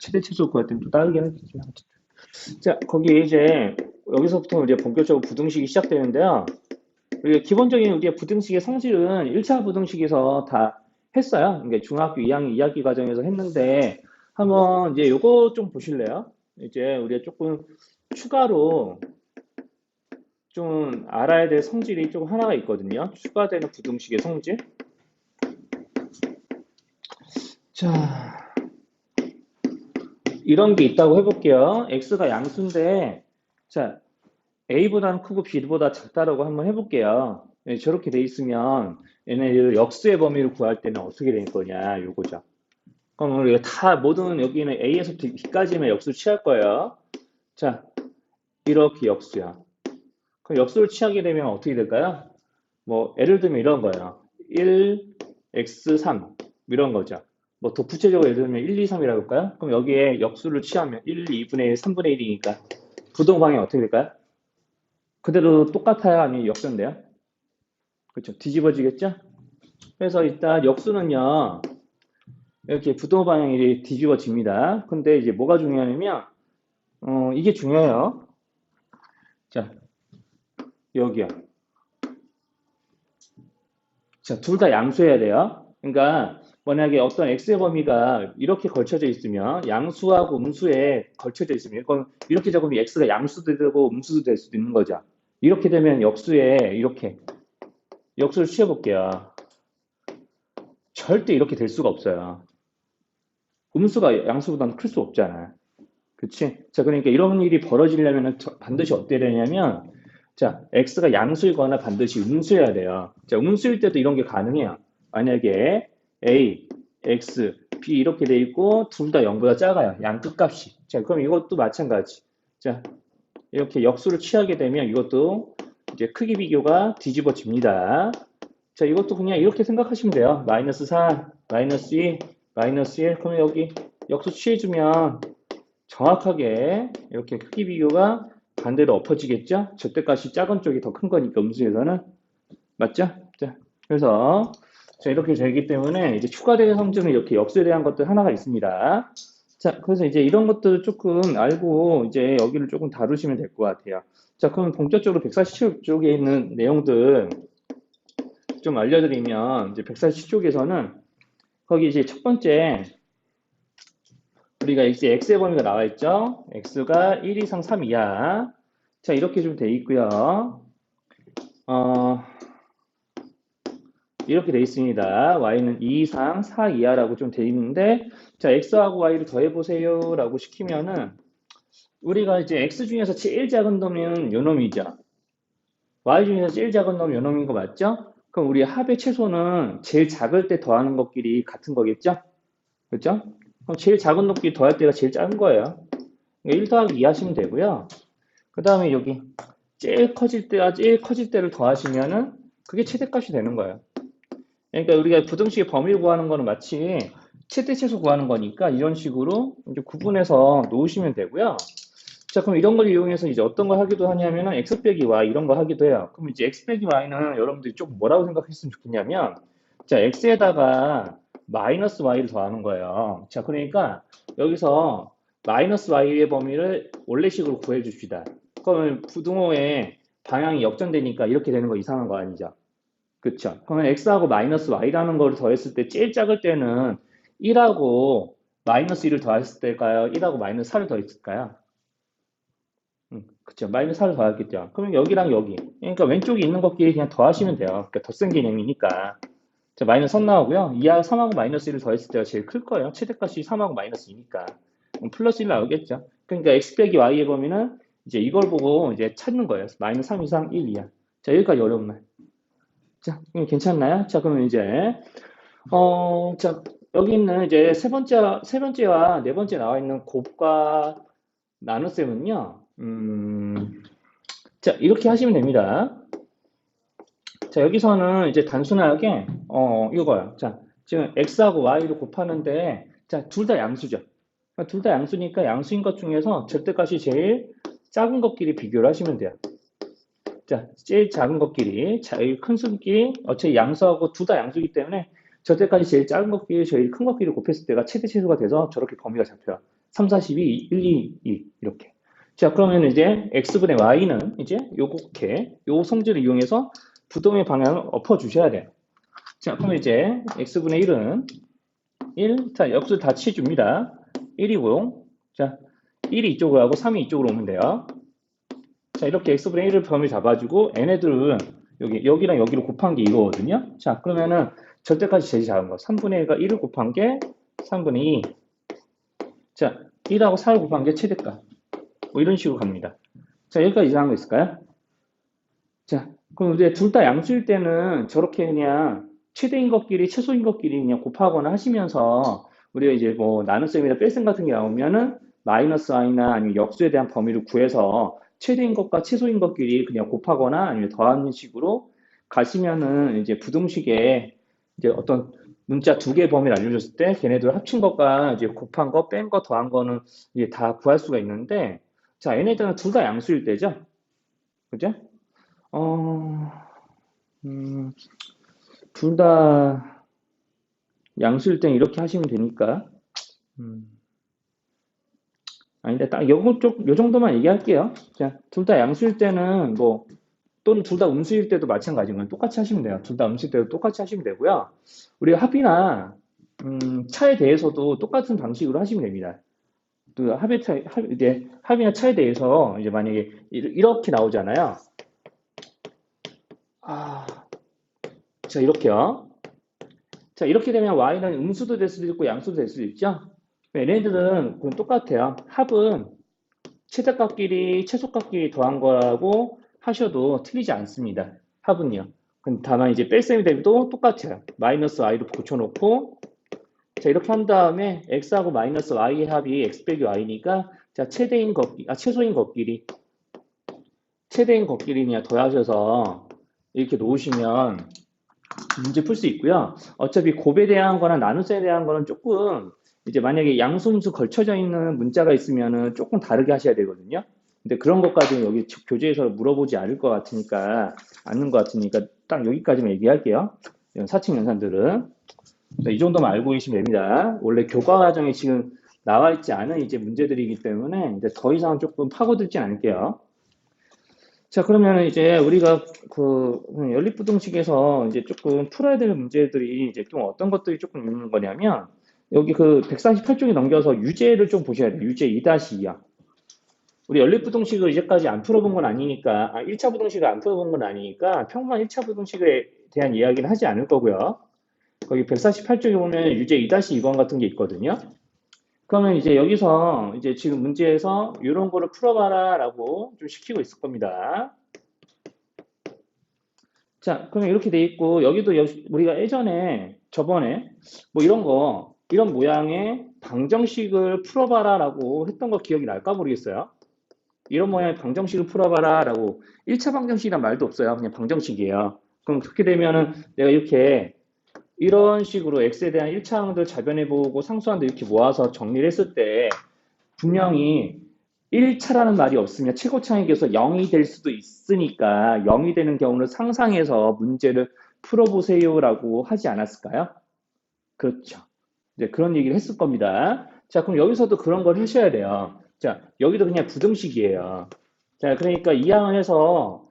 최대 최소 구할 때는 또 다르긴 하겠지만. 자, 거기 이제 여기서부터 이제 본격적으로 부등식이 시작되는데요. 우리가 기본적인 우리의 부등식의 성질은 1차 부등식에서 다 했어요. 이게 중학교 2학년 2학기 과정에서 했는데 한번 이제 요거 좀 보실래요? 이제 우리가 조금 추가로 좀 알아야 될 성질이 좀 하나가 있거든요. 추가되는 부등식의 성질. 자, 이런 게 있다고 해볼게요. x가 양수인데, 자, a보다는 크고 b보다 작다라고 한번 해볼게요. 네, 저렇게 돼 있으면 얘네들 역수의 범위를 구할 때는 어떻게 될 거냐, 요거죠. 그럼 우리가 다 모든 여기는 a에서 b까지만 역수를 취할 거예요. 자, 이렇게 역수야. 그럼 역수를 취하게 되면 어떻게 될까요? 뭐 예를 들면 이런 거예요. 1, x, 3 이런 거죠. 뭐 더 구체적으로 예를 들면 1, 2, 3이라고 할까요? 그럼 여기에 역수를 취하면 1, 2분의 1, 3분의 1이니까 부동 방향이 어떻게 될까요? 그대로 똑같아요? 아니면 역전돼요? 그렇죠. 뒤집어지겠죠? 그래서 일단 역수는요. 이렇게 부동 방향이 뒤집어집니다. 근데 이제 뭐가 중요하냐면 이게 중요해요. 자, 여기요. 자, 둘 다 양수해야 돼요. 그러니까 만약에 어떤 x의 범위가 이렇게 걸쳐져 있으면 양수하고 음수에 걸쳐져 있으면 이건 이렇게 적으면 x가 양수도 되고 음수도 될 수도 있는 거죠. 이렇게 되면 역수에 이렇게 역수를 취해볼게요. 절대 이렇게 될 수가 없어요. 음수가 양수보다는 클 수 없잖아. 그치? 자, 그러니까 이런 일이 벌어지려면 반드시 어때야 되냐면 자, x가 양수이거나 반드시 음수여야 돼요. 자, 음수일 때도 이런 게 가능해요. 만약에 a, x, b 이렇게 돼 있고 둘 다 0보다 작아요. 양 끝값이. 자, 그럼 이것도 마찬가지. 자, 이렇게 역수를 취하게 되면 이것도 이제 크기 비교가 뒤집어집니다. 자, 이것도 그냥 이렇게 생각하시면 돼요. 마이너스 4, 마이너스 2, 마이너스 1. 그러면 여기 역수 취해주면 정확하게 이렇게 크기 비교가 반대로 엎어지겠죠? 절대값이 작은 쪽이 더 큰 거니까 음수에서는 맞죠? 자, 그래서 자, 이렇게 되기 때문에 이제 추가되는 성질은 이렇게 역수에 대한 것들 하나가 있습니다. 자, 그래서 이제 이런 것들을 조금 알고 이제 여기를 조금 다루시면 될 것 같아요. 자, 그럼 본격적으로 147 쪽에 있는 내용들 좀 알려드리면 이제 147쪽에서는 거기 이제 첫 번째 우리가 이제 x의 범위가 나와 있죠. x가 1 이상 3 이하. 자, 이렇게 좀 돼 있고요. 어, 이렇게 돼 있습니다. y는 2 이상 4 이하라고 좀 돼 있는데, 자, x하고 y를 더해보세요라고 시키면은, 우리가 이제 x 중에서 제일 작은 놈은 요 놈이죠. y 중에서 제일 작은 놈은 요 놈인 거 맞죠? 그럼 우리 합의 최소는 제일 작을 때 더하는 것끼리 같은 거겠죠? 그렇죠? 그럼 제일 작은 놈끼리 더할 때가 제일 작은 거예요. 1 더하기 2 하시면 되고요. 그 다음에 여기 제일 커질 때와 제일 커질 때를 더하시면은 그게 최대값이 되는 거예요. 그러니까 우리가 부등식의 범위를 구하는 거는 마치 최대 최소 구하는 거니까 이런 식으로 이제 구분해서 놓으시면 되고요. 자, 그럼 이런 걸 이용해서 이제 어떤 걸 하기도 하냐면은 x 빼기 y 이런 거 하기도 해요. 그럼 이제 x 빼기 y는 여러분들이 좀 뭐라고 생각했으면 좋겠냐면 자, x에다가 마이너스 y를 더하는 거예요. 자, 그러니까 여기서 마이너스 y의 범위를 원래식으로 구해 줍시다. 그러면 부등호의 방향이 역전되니까 이렇게 되는 거 이상한 거 아니죠? 그쵸? 그러면 x하고 마이너스 y라는 걸 더했을 때 제일 작을 때는 1하고 마이너스 1을 더했을 때일까요? 1하고 마이너스 4를 더했을까요? 그쵸. 마이너스 4를 더했겠죠. 그러면 여기랑 여기. 그러니까 왼쪽에 있는 것끼리 그냥 더하시면 돼요. 그러니까 덧셈 개념이니까. 자, 마이너스 3 나오고요. 2하고 3하고 마이너스 1을 더했을 때가 제일 클 거예요. 최대값이 3하고 마이너스 2니까. 플러스 1 나오겠죠. 그러니까 x 빼기 y의 범위는 이제 이걸 보고 이제 찾는 거예요. 마이너스 3 이상 1 이하. 자, 여기까지 어려운 말. 자, 괜찮나요? 자, 그러면 이제, 자, 여기 있는 이제 세 번째와 네 번째 나와 있는 곱과 나눗셈은요, 자, 이렇게 하시면 됩니다. 자, 여기서는 이제 단순하게, 이거요. 자, 지금 x하고 y를 곱하는데, 자, 둘 다 양수죠. 둘 다 양수니까 양수인 것 중에서 절대값이 제일 작은 것끼리 비교를 하시면 돼요. 자, 제일 작은 것끼리, 제일 큰 수끼리, 어차피 양수하고 둘 다 양수이기 때문에 절대값이 제일 작은 것끼리, 제일 큰 것끼리 곱했을 때가 최대 최소가 돼서 저렇게 범위가 잡혀요. 3, 42, 1, 2, 2 이렇게. 자, 그러면 이제 x분의 y는 이제 요렇게 요 성질을 이용해서 부동의 방향을 엎어 주셔야 돼요. 자, 그러면 이제 x분의 1은 1, 자, 역수 다 치줍니다. 1이고, 자, 1이 이쪽으로 하고 3이 이쪽으로 오면 돼요. 자, 이렇게 x분의 1을 범위 잡아주고, 얘네들은 여기랑 여기를 곱한 게 이거거든요. 자, 그러면은 절대값이 제일 작은 거. 3분의 1과 1을 곱한 게 3분의 2. 자, 1하고 4를 곱한 게 최대값. 뭐 이런 식으로 갑니다. 자, 여기까지 이상한 거 있을까요? 자, 그럼 이제 둘 다 양수일 때는 저렇게 그냥 최대인 것끼리 최소인 것끼리 그냥 곱하거나 하시면서 우리가 이제 뭐 나눗셈이나 뺄셈 같은 게 나오면은 마이너스 i나 아니면 역수에 대한 범위를 구해서 최대인 것과 최소인 것끼리 그냥 곱하거나 아니면 더하는 식으로 가시면은 이제 부등식에 이제 어떤 문자 두 개의 범위를 알려줬을 때 걔네들 합친 것과 이제 곱한 거, 뺀 거, 더한 거는 이제 다 구할 수가 있는데 자, 얘네들은 둘 다 양수일 때죠. 그죠? 어, 음, 둘 다 양수일 땐 이렇게 하시면 되니까. 음, 아닌데, 딱 요 정도만 얘기할게요. 자, 둘 다 양수일 때는 뭐, 또는 둘 다 음수일 때도 마찬가지인 건 똑같이 하시면 돼요. 둘 다 음수일 때도 똑같이 하시면 되고요. 우리가 합이나, 차에 대해서도 똑같은 방식으로 하시면 됩니다. 그 이제 합이나 차에 대해서 이제 만약에 이렇게 나오잖아요. 아, 자, 이렇게요. 자, 이렇게 되면 y는 음수도 될 수도 있고 양수도 될 수도 있죠. 얘네들은 그건 똑같아요. 합은 최대값끼리 최소값끼리 더한 거라고 하셔도 틀리지 않습니다. 합은요. 다만 이제 뺄셈이 돼도 똑같아요. 마이너스 y로 고쳐놓고 자 이렇게 한 다음에 x하고 마이너스 y의 합이 x 빼기 y니까 자 최대인 것끼리 그냥 더하셔서 이렇게 놓으시면 문제 풀 수 있고요. 어차피 곱에 대한 거나 나눗셈에 대한 거는 조금 이제 만약에 양수음수 걸쳐져 있는 문자가 있으면은 조금 다르게 하셔야 되거든요. 근데 그런 것까지는 여기 교재에서 물어보지 않는 것 같으니까 딱 여기까지만 얘기할게요. 이런 사칙 연산들은 이 정도만 알고 계시면 됩니다. 원래 교과 과정에 지금 나와 있지 않은 이제 문제들이기 때문에 이제 더 이상 조금 파고들지 않을게요. 자, 그러면 이제 우리가 그 연립부등식에서 이제 조금 풀어야 될 문제들이 이제 좀 어떤 것들이 조금 있는 거냐면 여기 그 148쪽에 넘겨서 유제를 좀 보셔야 돼요. 유제 2-2요. 우리 연립부등식을 이제까지 안 풀어본 건 아니니까, 1차 부등식을 안 풀어본 건 아니니까 평범한 1차 부등식에 대한 이야기는 하지 않을 거고요. 거기 148쪽에 보면 유제 2-2번 같은 게 있거든요. 그러면 이제 여기서 이제 지금 문제에서 이런 거를 풀어봐라 라고 좀 시키고 있을 겁니다. 자, 그러면 이렇게 돼 있고, 여기도 우리가 저번에 뭐 이런 모양의 방정식을 풀어봐라 라고 했던 거 기억이 날까 모르겠어요. 이런 모양의 방정식을 풀어봐라 라고 1차 방정식이란 말도 없어요. 그냥 방정식이에요. 그럼 그렇게 되면은 내가 이렇게 이런 식으로 x에 대한 1차항들 자변해보고 상수항들 이렇게 모아서 정리를 했을 때 분명히 1차라는 말이 없으면 최고차항에서 0이 될 수도 있으니까 0이 되는 경우는 상상해서 문제를 풀어보세요라고 하지 않았을까요? 그렇죠. 이제 그런 얘기를 했을 겁니다. 자, 그럼 여기서도 그런 걸 하셔야 돼요. 자, 여기도 그냥 부등식이에요. 자, 그러니까 이 항을 해서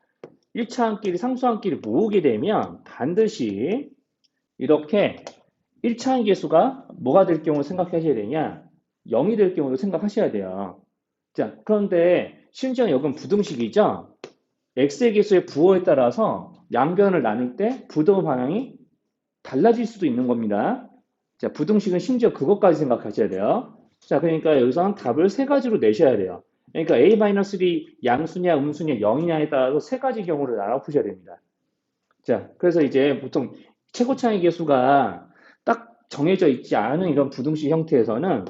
1차항끼리 상수항끼리 모으게 되면 반드시 이렇게 1차항 계수가 뭐가 될 경우 생각하셔야 되냐? 0이 될 경우도 생각하셔야 돼요. 자, 그런데 심지어 여기는 부등식이죠? x의 계수의 부호에 따라서 양변을 나눌 때 부등호 방향이 달라질 수도 있는 겁니다. 자, 부등식은 심지어 그것까지 생각하셔야 돼요. 자, 그러니까 여기서는 답을 세 가지로 내셔야 돼요. 그러니까 a-1이 양수냐 음수냐 0이냐에 따라서 세 가지 경우를 나눠 푸셔야 됩니다. 자, 그래서 이제 보통 최고차의 계수가 딱 정해져 있지 않은 이런 부등식 형태에서는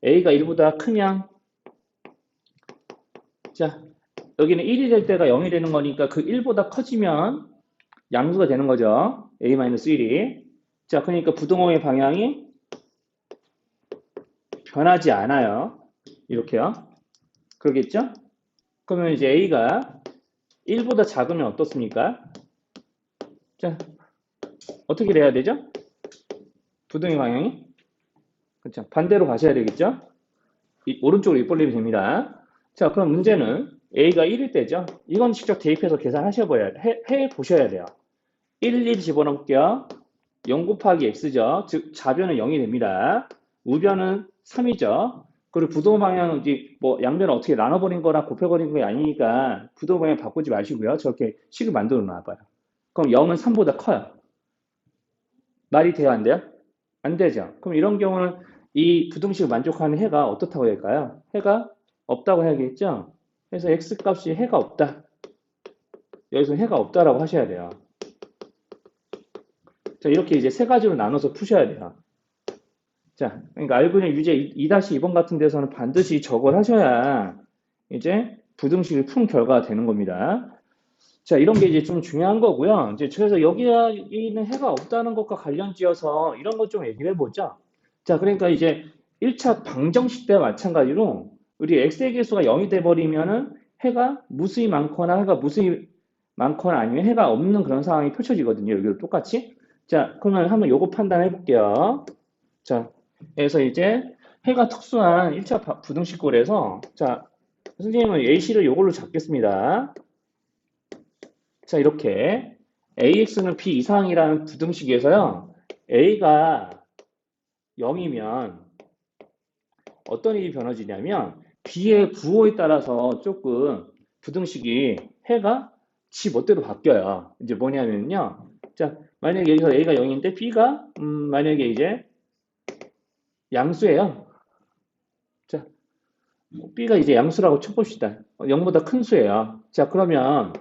a가 1보다 크면 자, 여기는 1이 될 때가 0이 되는 거니까 그 1보다 커지면 양수가 되는 거죠. a-1이. 자, 그러니까 부등호의 방향이 변하지 않아요. 이렇게요. 그러겠죠? 그러면 이제 a가 1보다 작으면 어떻습니까? 자, 어떻게 돼야 되죠? 부등의 방향이? 그렇죠. 반대로 가셔야 되겠죠? 오른쪽으로 입벌리면 됩니다. 자, 그럼 문제는 A가 1일 때죠. 이건 직접 대입해서 해 보셔야 돼요. 1, 1 집어넣을게요. 0 곱하기 x죠. 즉 좌변은 0이 됩니다. 우변은 3이죠. 그리고 부동 방향은 이제 뭐 양변을 어떻게 나눠버린 거나 곱해버린 게 아니니까 부동 방향 바꾸지 마시고요. 저렇게 식을 만들어 놔봐요. 그럼 0은 3보다 커요. 말이 돼요, 안 돼요? 안 되죠. 그럼 이런 경우는 이 부등식을 만족하는 해가 어떻다고 할까요? 해가 없다고 해야겠죠? 그래서 x 값이 해가 없다. 여기서 해가 없다라고 하셔야 돼요. 자, 이렇게 이제 세 가지로 나눠서 푸셔야 돼요. 자, 그러니까 알고 있는 유제 2-2번 같은 데서는 반드시 저걸 하셔야 이제 부등식을 푼 결과가 되는 겁니다. 자, 이런 게 이제 좀 중요한 거고요. 이제 그래서 여기에 있는 해가 없다는 것과 관련지어서 이런 것 좀 얘기를 해보죠. 자, 그러니까 이제 1차 방정식 때와 마찬가지로 우리 x의 개수가 0이 돼버리면은 해가 무수히 많거나 해가 무수히 많거나 아니면 해가 없는 그런 상황이 펼쳐지거든요. 여기도 똑같이. 자, 그러면 한번 요거 판단해 볼게요. 자, 그래서 이제 해가 특수한 1차 부등식꼴에서 자, 선생님은 A씨를 요걸로 잡겠습니다. 자, 이렇게 AX는 B 이상이라는 부등식에서요. A가 0이면 어떤 일이 벌어지냐면 B의 부호에 따라서 조금 부등식이 해가 지 멋대로 바뀌어요. 이제 뭐냐면요. 자, 만약에 여기서 A가 0인데 B가 만약에 이제 양수예요. 자, B가 이제 양수라고 쳐봅시다. 0보다 큰 수예요. 자, 그러면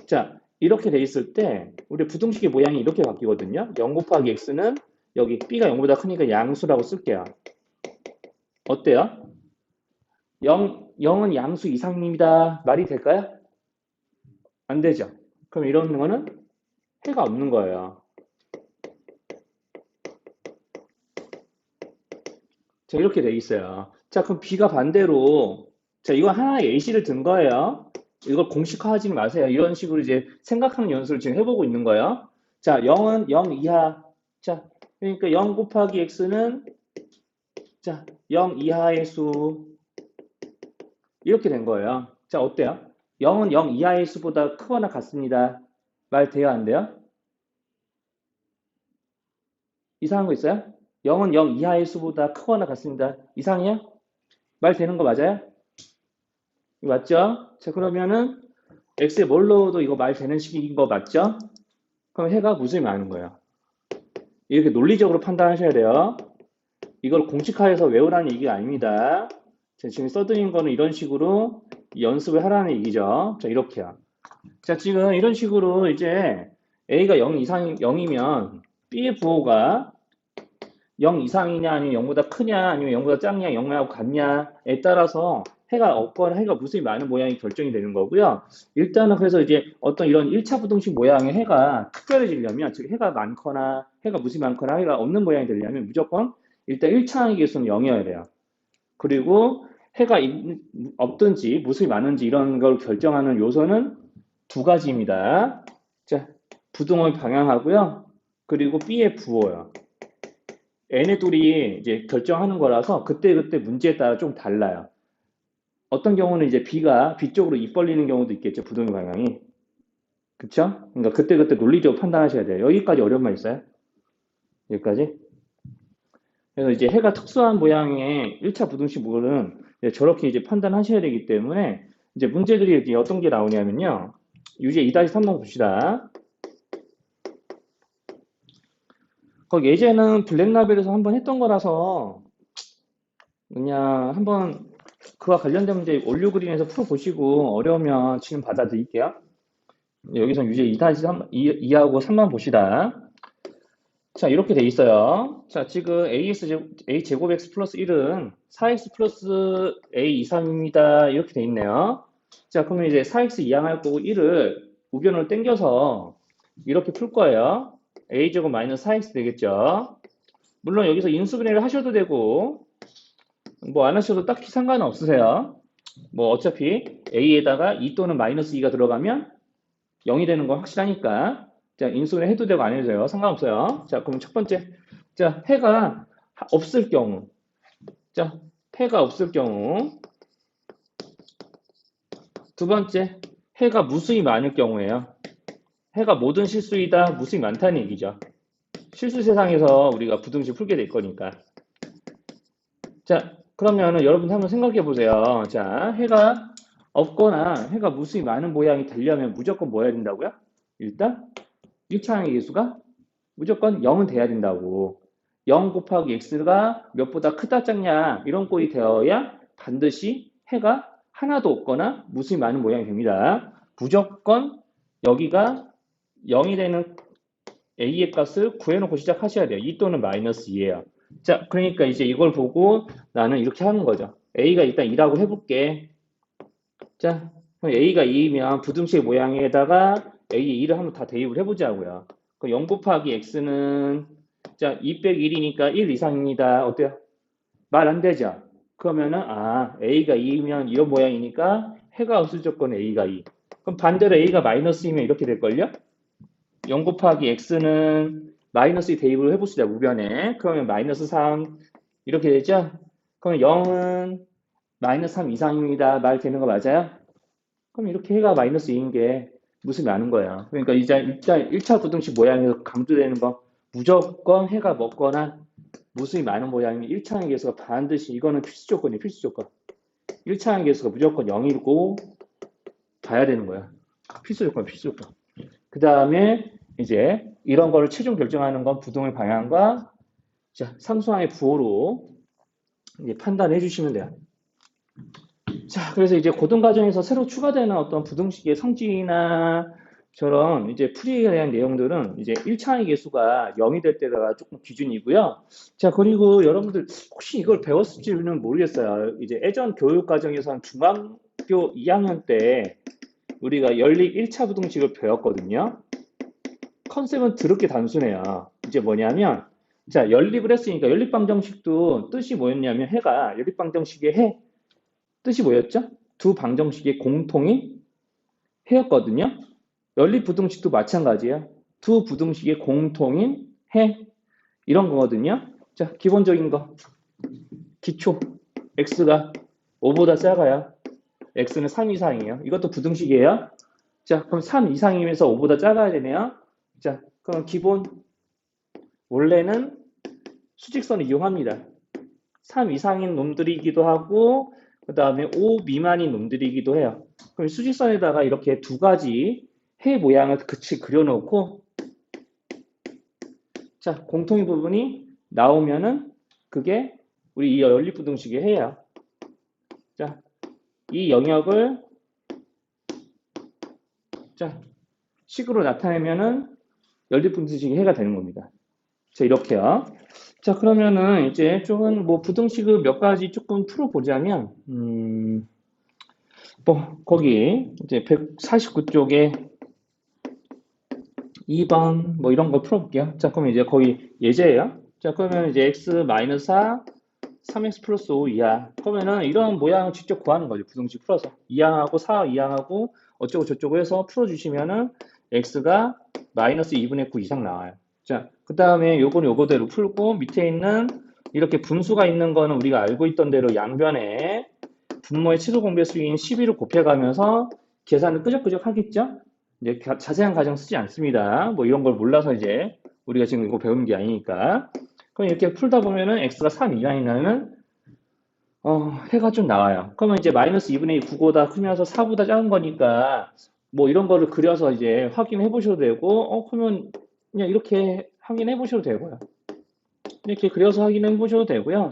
자, 이렇게 돼 있을 때 우리 부등식의 모양이 이렇게 바뀌거든요. 0 곱하기 x는 여기 b가 0보다 크니까 양수라고 쓸게요. 어때요? 0은 양수 이상입니다. 말이 될까요? 안 되죠. 그럼 이런 거는 해가 없는 거예요. 자, 이렇게 돼 있어요. 자, 그럼 b가 반대로 자, 이거 하나의 예시를 든 거예요. 이걸 공식화하지 마세요. 이런 식으로 이제 생각하는 연습을 지금 해보고 있는 거예요. 자, 0은 0 이하. 자, 그러니까 0 곱하기 x는 자, 0 이하의 수 이렇게 된 거예요. 자, 어때요? 0은 0 이하의 수보다 크거나 같습니다. 말 돼요, 안 돼요? 이상한 거 있어요? 0은 0 이하의 수보다 크거나 같습니다. 이상해요? 말 되는 거 맞아요? 맞죠? 자, 그러면은 x에 뭘 넣어도 이거 말 되는 식인 거 맞죠? 그럼 해가 무수히 많은 거예요. 이렇게 논리적으로 판단하셔야 돼요. 이걸 공식화해서 외우라는 얘기가 아닙니다. 제가 지금 써드린 거는 이런 식으로 연습을 하라는 얘기죠. 자, 이렇게요. 자, 지금 이런 식으로 이제 A가 0 이상, 0이면 B의 부호가 0 이상이냐, 아니면 0보다 크냐, 아니면 0보다 작냐, 0하고 같냐에 따라서 해가 없거나 해가 무수히 많은 모양이 결정이 되는 거고요. 일단은 그래서 이제 어떤 이런 1차 부등식 모양의 해가 특별해지려면, 즉 해가 많거나, 해가 무수히 많거나, 해가 없는 모양이 되려면 무조건 일단 1차항의 개수는 0이어야 돼요. 그리고 해가 없든지 무수히 많은지 이런 걸 결정하는 요소는 두 가지입니다. 자, 부등호의 방향하고요. 그리고 B의 부호요. N의 둘이 이제 결정하는 거라서 그때그때 문제에 따라 좀 달라요. 어떤 경우는 이제 B 쪽으로 입 벌리는 경우도 있겠죠. 부등의 방향이. 그쵸? 그러니까 그때그때 논리적으로 판단하셔야 돼요. 여기까지 어려운 말 있어요? 여기까지? 그래서 이제 해가 특수한 모양의 1차 부등식 모델은 저렇게 이제 판단하셔야 되기 때문에 이제 문제들이 이제 어떤 게 나오냐면요. 유제 2-3번 봅시다. 거기 예제는 블랙라벨에서 한번 했던 거라서 그냥 한번 그와 관련된 문제 올류 그린에서 풀어보시고 어려우면 지금 받아드릴게요. 여기서 유제 2-2하고 3만 봅시다. 자, 이렇게 돼 있어요. 자, 지금 A 제곱 X 플러스 1은 4X 플러스 A 이상입니다. 이렇게 돼 있네요. 자, 그러면 이제 4X 이항할 거고 1을 우변으로 당겨서 이렇게 풀 거예요. A 제곱 마이너스 4X 되겠죠. 물론 여기서 인수분해를 하셔도 되고 뭐 안 하셔도 딱히 상관은 없으세요. 뭐 어차피 A에다가 2 또는 마이너스 2가 들어가면 0이 되는 건 확실하니까 자, 인수분해 해도 되고 안 해도 돼요. 상관없어요. 자, 그럼 첫 번째. 자, 해가 없을 경우. 자, 해가 없을 경우. 두 번째, 해가 무수히 많을 경우에요. 해가 모든 실수이다, 무수히 많다는 얘기죠. 실수 세상에서 우리가 부등식 풀게 될 거니까. 자, 그러면은 여러분 한번 생각해 보세요. 자, 해가 없거나 해가 무수히 많은 모양이 되려면 무조건 뭐 해야 된다고요? 일단 1차항의 계수가 무조건 0은 돼야 된다고. 0 곱하기 x가 몇보다 크다 작냐 이런 꼴이 되어야 반드시 해가 하나도 없거나 무수히 많은 모양이 됩니다. 무조건 여기가 0이 되는 a의 값을 구해놓고 시작하셔야 돼요. 2 또는 마이너스 2예요. 자, 그러니까 이제 이걸 보고 나는 이렇게 하는 거죠. a가 일단 2라고 해볼게. 자, 그럼 a가 2이면 부등식 모양에다가 a의 2를 한번 다 대입을 해보자고요. 그럼 0 곱하기 x는 자, 2 빼기 1이니까 1 이상입니다. 어때요? 말 안 되죠? 그러면은 a가 2면 이런 모양이니까 해가 없을 조건은 a가 2. 그럼 반대로 a가 마이너스이면 이렇게 될걸요? 0 곱하기 x는 마이너스 2 대입을 해봅시다. 우변에. 그러면 마이너스 3 이렇게 되죠? 그러면 0은 마이너스 3 이상입니다. 말 되는 거 맞아요? 그럼 이렇게 해가 마이너스 2인 게 무슨 많은 거야. 그러니까 이제 일단 1차 부등식 모양에서 강조되는 건 무조건 해가 먹거나 무수히 많은 모양이면 1차항의 계수가 반드시 이거는 필수 조건이에요. 필수 조건. 1차항의 계수가 무조건 0이고 봐야 되는 거야. 필수 조건, 필수 조건. 그 다음에 이제 이런 거를 최종 결정하는 건 부등의 방향과 자, 상수항의 부호로 이제 판단해 주시면 돼요. 자, 그래서 이제 고등 과정에서 새로 추가되는 어떤 부등식의 성질이나 저런 이제 풀이에 대한 내용들은 이제 1차항의 계수가 0이 될 때가 조금 기준이고요. 자, 그리고 여러분들 혹시 이걸 배웠을지는 모르겠어요. 이제 예전 교육 과정에서는 중학교 2학년 때 우리가 연립 1차 부등식을 배웠거든요. 컨셉은 드럽게 단순해요. 이제 뭐냐면 자, 연립을 했으니까 연립방정식도 뜻이 뭐였냐면 해가 연립방정식의 해 뜻이 뭐였죠? 두 방정식의 공통인 해였거든요. 연립부등식도 마찬가지예요. 두 부등식의 공통인 해 이런 거거든요. 자, 기본적인 거 기초 x가 5보다 작아요. x는 3 이상이에요. 이것도 부등식이에요. 자, 그럼 3 이상이면서 5보다 작아야 되네요. 자, 그럼 기본 원래는 수직선을 이용합니다. 3 이상인 놈들이기도 하고 그 다음에 5 미만인 놈들이기도 해요. 그럼 수직선에다가 이렇게 두 가지 해 모양을 같이 그려놓고 자 공통인 부분이 나오면은 그게 우리 이 연립부등식의 해예요. 자, 이 영역을 자 식으로 나타내면은 연립부등식의 해가 되는 겁니다. 자, 이렇게요. 자, 그러면은 이제 조금 뭐 부등식을 몇 가지 조금 풀어보자면, 뭐, 거기 이제 149쪽에 2번 뭐 이런 거 풀어볼게요. 자, 그러면 이제 거기 예제예요. 자, 그러면 이제 x-4, 3x 플러스 5 이하. 그러면은 이런 모양을 직접 구하는 거죠. 부등식 풀어서. 2항하고 4, 2항하고 어쩌고 저쩌고 해서 풀어주시면은 x가 마이너스 2분의 9 이상 나와요. 자, 그 다음에 요거는 요거대로 풀고 밑에 있는 이렇게 분수가 있는 거는 우리가 알고 있던 대로 양변에 분모의 치수 공배수인 12를 곱해가면서 계산을 끄적끄적 하겠죠? 이제 자세한 과정 쓰지 않습니다. 뭐 이런 걸 몰라서 이제 우리가 지금 이거 배우는 게 아니니까. 그럼 이렇게 풀다 보면은 x가 3 이하이면은 해가 좀 나와요. 그러면 이제 마이너스 2분의 2 9보다 크면서 4보다 작은 거니까 뭐 이런 거를 그려서 이제 확인해 보셔도 되고 그러면 그냥 이렇게 확인해 보셔도 되고요. 이렇게 그려서 확인해 보셔도 되고요.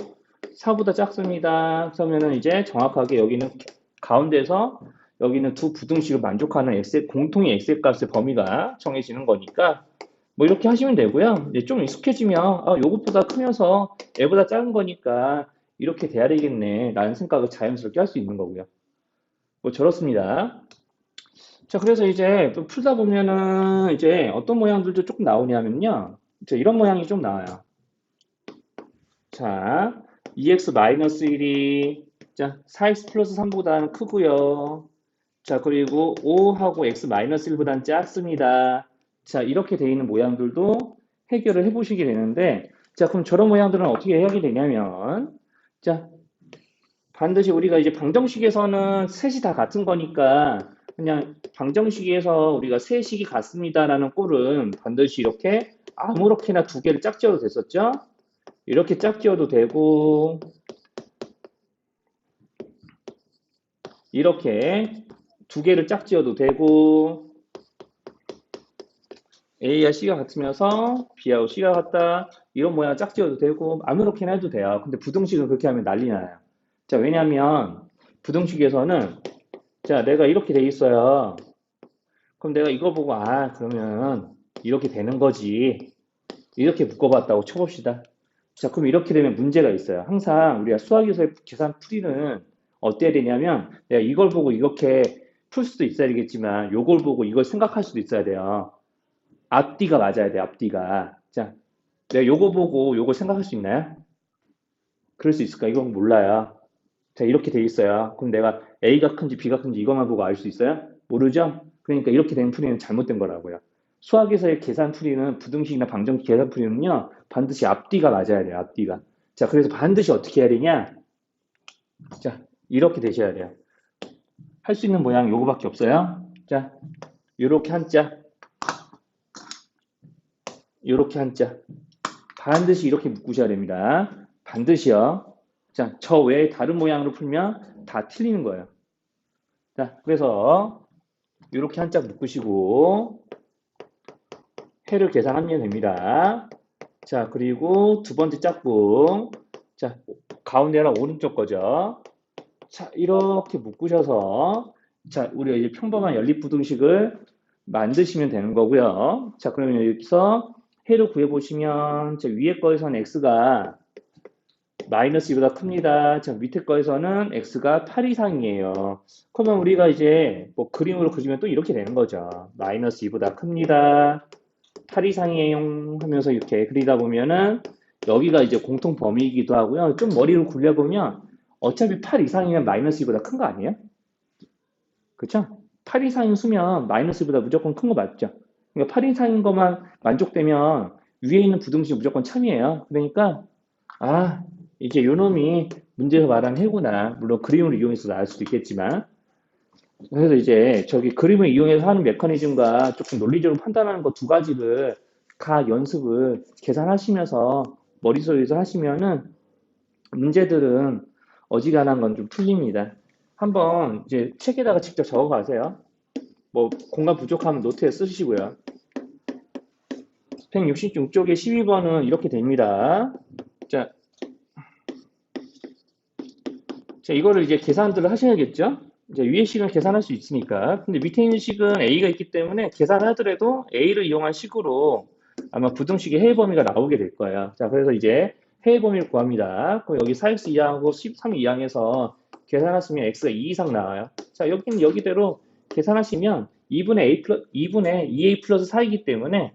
4보다 작습니다. 그러면은 이제 정확하게 여기는 가운데서 여기는 두 부등식을 만족하는 공통의 x의 값의 범위가 정해지는 거니까 뭐 이렇게 하시면 되고요. 이제 좀 익숙해지면 요것보다 크면서 얘보다 작은 거니까 이렇게 돼야 되겠네 라는 생각을 자연스럽게 할 수 있는 거고요. 뭐 저렇습니다. 자, 그래서 이제 또 풀다 보면은 이제 어떤 모양들도 조금 나오냐면요. 이런 모양이 좀 나와요. 자, 2x-1이 자, 4x 플러스 3보다는 크고요. 자, 그리고 5하고 x-1보다는 작습니다. 자, 이렇게 되어 있는 모양들도 해결을 해보시게 되는데 자, 그럼 저런 모양들은 어떻게 해결이 되냐면 자, 반드시 우리가 이제 방정식에서는 셋이 다 같은 거니까 그냥 방정식에서 우리가 셋이 같습니다라는 꼴은 반드시 이렇게 아무렇게나 두 개를 짝지어도 됐었죠? 이렇게 짝지어도 되고 이렇게 두 개를 짝지어도 되고 A와 C가 같으면서 B하고 C가 같다 이런 모양 짝지어도 되고 아무렇게나 해도 돼요. 근데 부등식은 그렇게 하면 난리 나요. 자, 왜냐면 부등식에서는 자, 내가 이렇게 돼 있어요. 그럼 내가 이거 보고 그러면 이렇게 되는 거지. 이렇게 묶어봤다고 쳐봅시다. 자, 그럼 이렇게 되면 문제가 있어요. 항상 우리가 수학에서의 계산 풀이는 어때야 되냐면 내가 이걸 보고 이렇게 풀 수도 있어야 되겠지만 요걸 보고 이걸 생각할 수도 있어야 돼요. 앞뒤가 맞아야 돼, 앞뒤가. 자, 내가 요거 보고 요걸 생각할 수 있나요? 그럴 수 있을까? 이건 몰라요. 자, 이렇게 돼 있어요. 그럼 내가 A가 큰지 B가 큰지 이것만 보고 알 수 있어요? 모르죠? 그러니까 이렇게 된 풀이는 잘못된 거라고요. 수학에서의 계산 풀이는 부등식이나 방정식 계산 풀이는요, 반드시 앞뒤가 맞아야 돼요, 앞뒤가. 자, 그래서 반드시 어떻게 해야 되냐? 자, 이렇게 되셔야 돼요. 할 수 있는 모양 요거밖에 없어요. 자, 요렇게 한자, 요렇게 한자. 반드시 이렇게 묶으셔야 됩니다. 반드시요. 자, 저 외에 다른 모양으로 풀면 다 틀리는 거예요. 자, 그래서 이렇게 한자 묶으시고 해를 계산하면 됩니다. 자, 그리고 두 번째 짝꿍. 자, 가운데랑 오른쪽 거죠. 자, 이렇게 묶으셔서 자, 우리가 이제 평범한 연립부등식을 만드시면 되는 거고요. 자, 그러면 여기서 해를 구해보시면 자, 위에 거에서는 x가 마이너스 2보다 큽니다. 자, 밑에 거에서는 x가 8 이상이에요. 그러면 우리가 이제 뭐 그림으로 그리면 또 이렇게 되는 거죠. 마이너스 2보다 큽니다. 8 이상이에요 하면서 이렇게 그리다 보면은 여기가 이제 공통 범위이기도 하고요. 좀 머리를 굴려보면 어차피 8 이상이면 마이너스 2보다 큰 거 아니에요? 그쵸? 8 이상인 수면 마이너스 2보다 무조건 큰 거 맞죠? 그러니까 8 이상인 것만 만족되면 위에 있는 부등식 무조건 참이에요. 그러니까 아, 이제 요놈이 문제에서 말한 해구나. 물론 그림을 이용해서 나올 수도 있겠지만. 그래서 이제 저기 그림을 이용해서 하는 메커니즘과 조금 논리적으로 판단하는 거 두 가지를 각 연습을 계산하시면서 머릿속에서 하시면은 문제들은 어지간한 건 좀 풀립니다. 한번 이제 책에다가 직접 적어 가세요. 뭐 공간 부족하면 노트에 쓰시고요. 166쪽에 12번은 이렇게 됩니다. 자, 자, 이거를 이제 계산들을 하셔야겠죠? 이제 위의 식은 계산할 수 있으니까. 근데 밑에 있는 식은 A가 있기 때문에 계산하더라도 A를 이용한 식으로 아마 부등식의 해외 범위가 나오게 될 거예요. 자, 그래서 이제 해외 범위를 구합니다. 그럼 여기 4x 이항하고 13 이항에서 계산하시면 x가 2 이상 나와요. 자, 여기는 여기대로 계산하시면 2분의 2a 플러스 4이기 때문에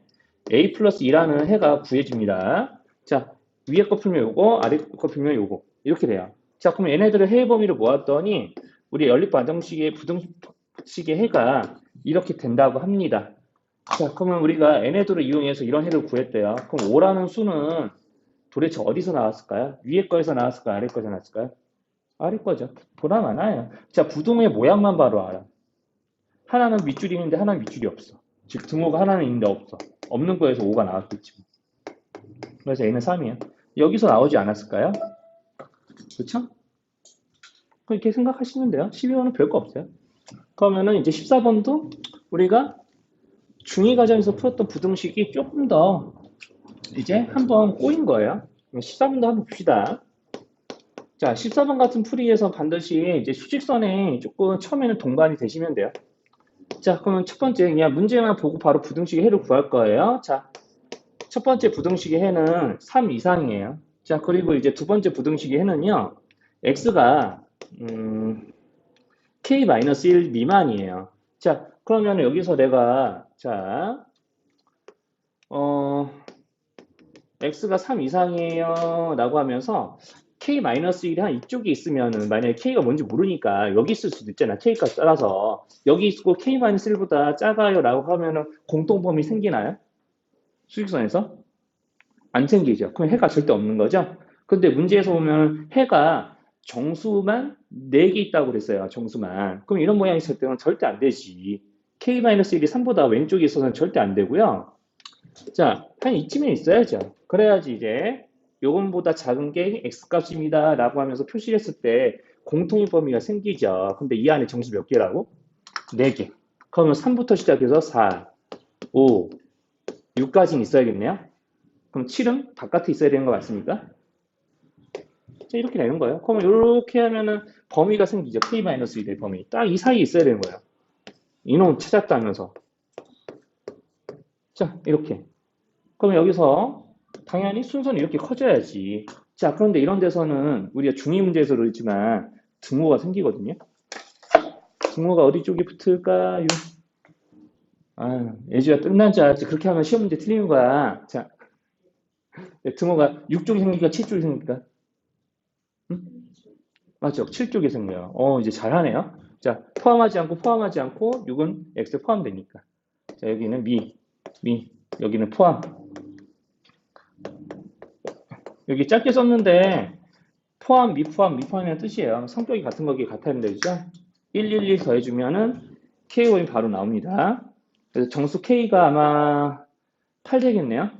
a 플러스 2라는 해가 구해집니다. 자, 위에 거 풀면 요거, 아래 거 풀면 요거. 이렇게 돼요. 자, 그럼 얘네들의 해외 범위를 모았더니 우리 연립 반정식의 부등식의 해가 이렇게 된다고 합니다. 자, 그러면 우리가 얘네들을 이용해서 이런 해를 구했대요. 그럼 5라는 수는 도대체 어디서 나왔을까요? 위에 거에서 나왔을까요? 아래 거에서 나왔을까요? 아래 거죠. 보다 많아요. 자, 부등의 모양만 바로 알아. 하나는 밑줄이 있는데 하나는 밑줄이 없어. 즉 등호가 하나는 있는데 없어. 없는 거에서 5가 나왔겠지. 그래서 얘는 3이에요. 여기서 나오지 않았을까요? 그렇죠? 그렇게 생각하시면 돼요. 12번은 별거 없어요. 그러면은 이제 14번도 우리가 중2 과정에서 풀었던 부등식이 조금 더 이제 한번 꼬인 거예요. 14번도 한번 봅시다. 자, 14번 같은 풀이에서 반드시 이제 수직선에 조금 처음에는 동반이 되시면 돼요. 자, 그러면 첫 번째 그냥 문제만 보고 바로 부등식의 해를 구할 거예요. 자, 첫 번째 부등식의 해는 3 이상이에요. 자, 그리고 이제 두 번째 부등식의 해는요. x가 k-1 미만이에요. 자, 그러면 여기서 내가 자, x가 3 이상이에요 라고 하면서 k-1이 한 이쪽에 있으면은 만약에 k가 뭔지 모르니까 여기 있을 수도 있잖아. k값 따라서 여기 있고 k-1보다 작아요 라고 하면은 공통범위 생기나요? 수직선에서? 안 생기죠. 그럼 해가 절대 없는 거죠. 근데 문제에서 보면 해가 정수만 4개 있다고 그랬어요. 정수만. 그럼 이런 모양이 있을 때는 절대 안 되지. K-1이 3보다 왼쪽에 있어서는 절대 안 되고요. 자, 한 이쯤에 있어야죠. 그래야지 이제 요금보다 작은 게 X값입니다. 라고 하면서 표시를 했을 때 공통의 범위가 생기죠. 근데 이 안에 정수 몇 개라고? 4개. 그러면 3부터 시작해서 4, 5, 6까지는 있어야겠네요. 그럼 7은 바깥에 있어야 되는 거 맞습니까? 자, 이렇게 되는 거예요. 그러면 이렇게 하면은 범위가 생기죠. K-1의 범위. 딱 이 사이에 있어야 되는 거예요. 이놈 찾았다 하면서. 자, 이렇게. 그럼 여기서 당연히 순서는 이렇게 커져야지. 자, 그런데 이런 데서는 우리가 중위 문제에서도 있지만 등호가 생기거든요. 등호가 어디 쪽에 붙을까요? 아, 예주가 끝난 줄 알았지. 그렇게 하면 시험 문제 틀리는 거야. 자, 등호가 6쪽이 생기니까 7쪽이 생기니까. 응? 맞죠? 7쪽이 생겨요. 이제 잘하네요. 자, 포함하지 않고 6은 X에 포함되니까. 자, 여기는 미, 여기는 포함. 여기 짧게 썼는데 포함, 미포함이라는 뜻이에요. 성격이 같은 거기 같다는 데죠. 111 더해주면은 KO이 바로 나옵니다. 그래서 정수 K가 아마 8 되겠네요.